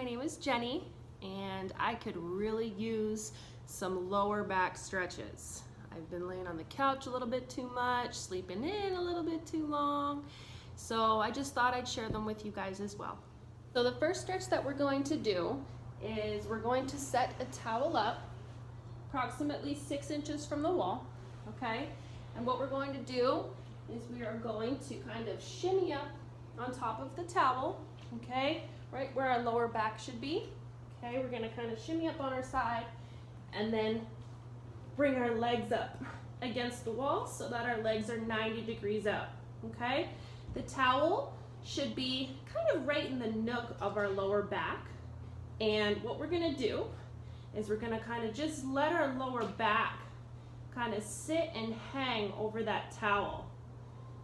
my name is Jenny, and I could really use some lower back stretches. I've been laying on the couch a little bit too much, sleeping in a little bit too long, so I just thought I'd share them with you guys as well. So the first stretch that we're going to do is we're going to set a towel up approximately 6 inches from the wall, okay? And what we're going to do is we are going to kind of shimmy up on top of the towel, okay? Right where our lower back should be. Okay, we're gonna kind of shimmy up on our side and then bring our legs up against the wall so that our legs are 90 degrees up, okay? The towel should be kind of right in the nook of our lower back. And what we're gonna do is we're gonna kind of just let our lower back kind of sit and hang over that towel.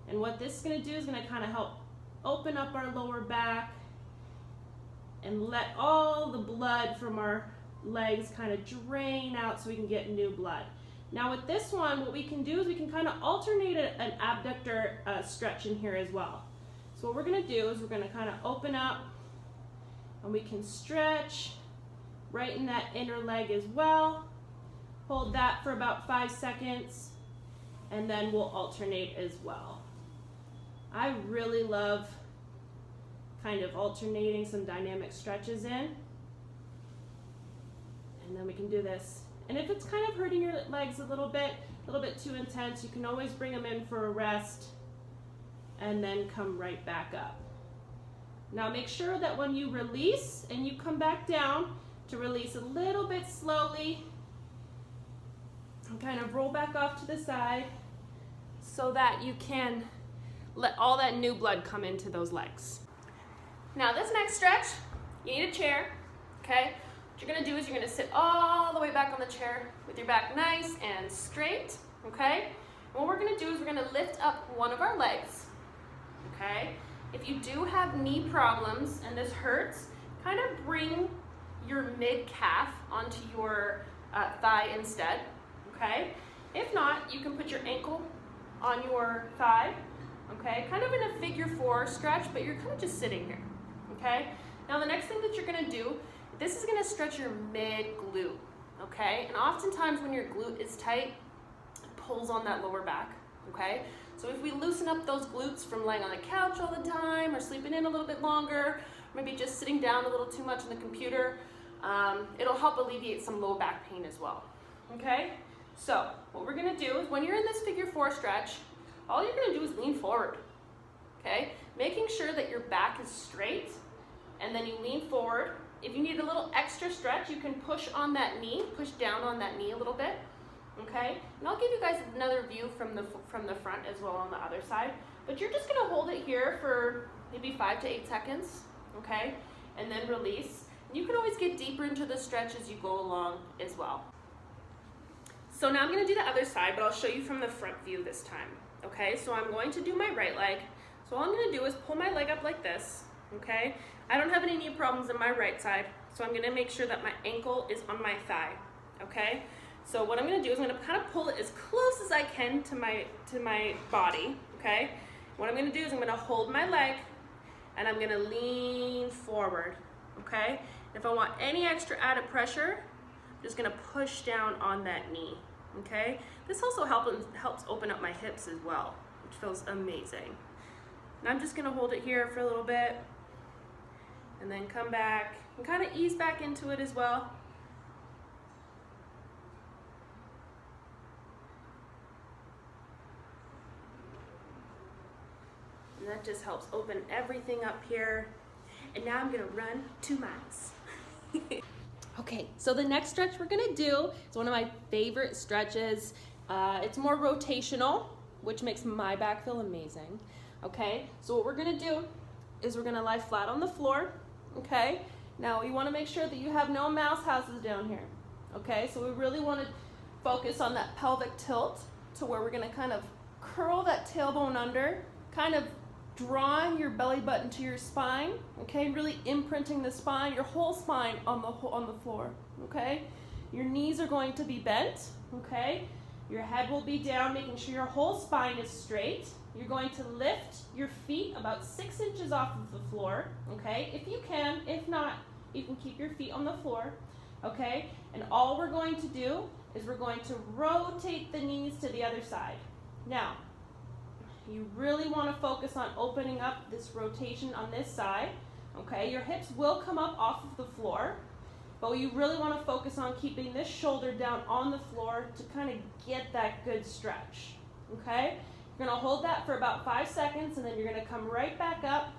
And what this is gonna do is gonna kind of help open up our lower back and let all the blood from our legs kind of drain out so we can get new blood. Now with this one, what we can do is we can kind of alternate an abductor stretch in here as well. So what we're gonna do is we're gonna kind of open up and we can stretch right in that inner leg as well. Hold that for about 5 seconds and then we'll alternate as well. I really love kind of alternating some dynamic stretches in. And then we can do this. And if it's kind of hurting your legs a little bit too intense, you can always bring them in for a rest and then come right back up. Now make sure that when you release and you come back down, to release a little bit slowly and kind of roll back off to the side so that you can let all that new blood come into those legs. Now this next stretch, you need a chair, okay? What you're gonna do is you're gonna sit all the way back on the chair with your back nice and straight, okay? And what we're gonna do is we're gonna lift up one of our legs, okay? If you do have knee problems and this hurts, kind of bring your mid-calf onto your thigh instead, okay? If not, you can put your ankle on your thigh, okay? Kind of in a figure 4 stretch, but you're kind of just sitting here. Okay? Now the next thing that you're gonna do, this is gonna stretch your mid-glute, okay? And oftentimes when your glute is tight, it pulls on that lower back, okay? So if we loosen up those glutes from laying on the couch all the time or sleeping in a little bit longer, maybe just sitting down a little too much on the computer, it'll help alleviate some low back pain as well, okay? So what we're gonna do is when you're in this figure 4 stretch, all you're gonna do is lean forward, okay? Making sure that your back is straight and then you lean forward. If you need a little extra stretch, you can push on that knee, push down on that knee a little bit, okay? And I'll give you guys another view from the front as well on the other side. But you're just gonna hold it here for maybe 5 to 8 seconds, okay? And then release. And you can always get deeper into the stretch as you go along as well. So now I'm gonna do the other side, but I'll show you from the front view this time, okay? So I'm going to do my right leg. So all I'm gonna do is pull my leg up like this, okay? I don't have any knee problems in my right side, so I'm gonna make sure that my ankle is on my thigh, okay? So what I'm gonna do is I'm gonna kind of pull it as close as I can to my body, okay? What I'm gonna do is I'm gonna hold my leg and I'm gonna lean forward, okay? And if I want any extra added pressure, I'm just gonna push down on that knee, okay? This also helps open up my hips as well, which feels amazing. And I'm just gonna hold it here for a little bit and then come back and kind of ease back into it as well. And that just helps open everything up here. And now I'm gonna run 2 miles. Okay, so the next stretch we're gonna do is one of my favorite stretches. It's more rotational, which makes my back feel amazing. Okay, so what we're gonna do is we're gonna lie flat on the floor, okay? Now you wanna make sure that you have no mouse houses down here, okay? So we really wanna focus on that pelvic tilt to where we're gonna kind of curl that tailbone under, kind of drawing your belly button to your spine, okay? Really imprinting the spine, your whole spine on the floor, okay? Your knees are going to be bent, okay? Your head will be down, making sure your whole spine is straight. You're going to lift your feet about 6 inches off of the floor, okay? If you can. If not, You can keep your feet on the floor, okay? And all we're going to do is we're going to rotate the knees to the other side. Now, you really want to focus on opening up this rotation on this side, okay? Your hips will come up off of the floor, but you really want to focus on keeping this shoulder down on the floor to kind of get that good stretch, okay? You're going to hold that for about 5 seconds, and then you're going to come right back up,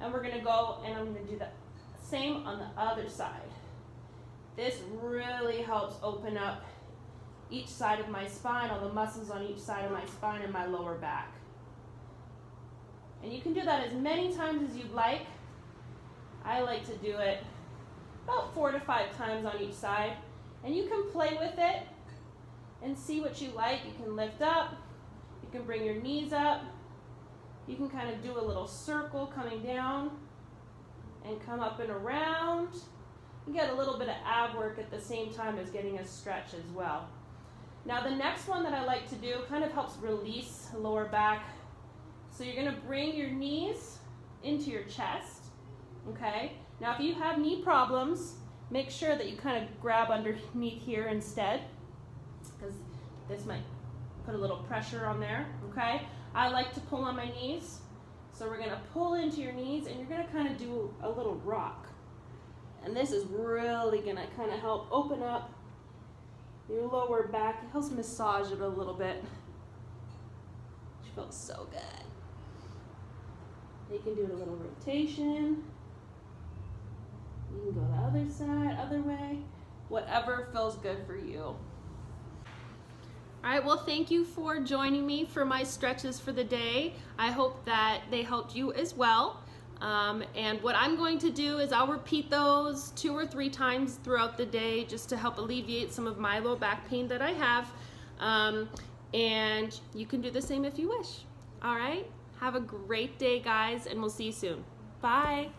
and we're going to go, and I'm going to do the same on the other side. This really helps open up each side of my spine, all the muscles on each side of my spine and my lower back. And you can do that as many times as you'd like. I like to do it about 4 to 5 times on each side. And you can play with it and see what you like. You can lift up, you can bring your knees up, you can kind of do a little circle coming down and come up and around. You get a little bit of ab work at the same time as getting a stretch as well. Now the next one that I like to do kind of helps release the lower back. So you're going to bring your knees into your chest, okay? Now if you have knee problems, make sure that you kind of grab underneath here instead, because this might put a little pressure on there, okay? I like to pull on my knees. So we're going to pull into your knees, and you're going to kind of do a little rock. And this is really going to kind of help open up your lower back. It helps massage it a little bit. It feels so good. You can do a little rotation. You can go the other side, other way. Whatever feels good for you. All right, well, thank you for joining me for my stretches for the day. I hope that they helped you as well. And what I'm going to do is I'll repeat those 2 or 3 times throughout the day just to help alleviate some of my low back pain that I have. And you can do the same if you wish. All right, have a great day, guys, and we'll see you soon. Bye.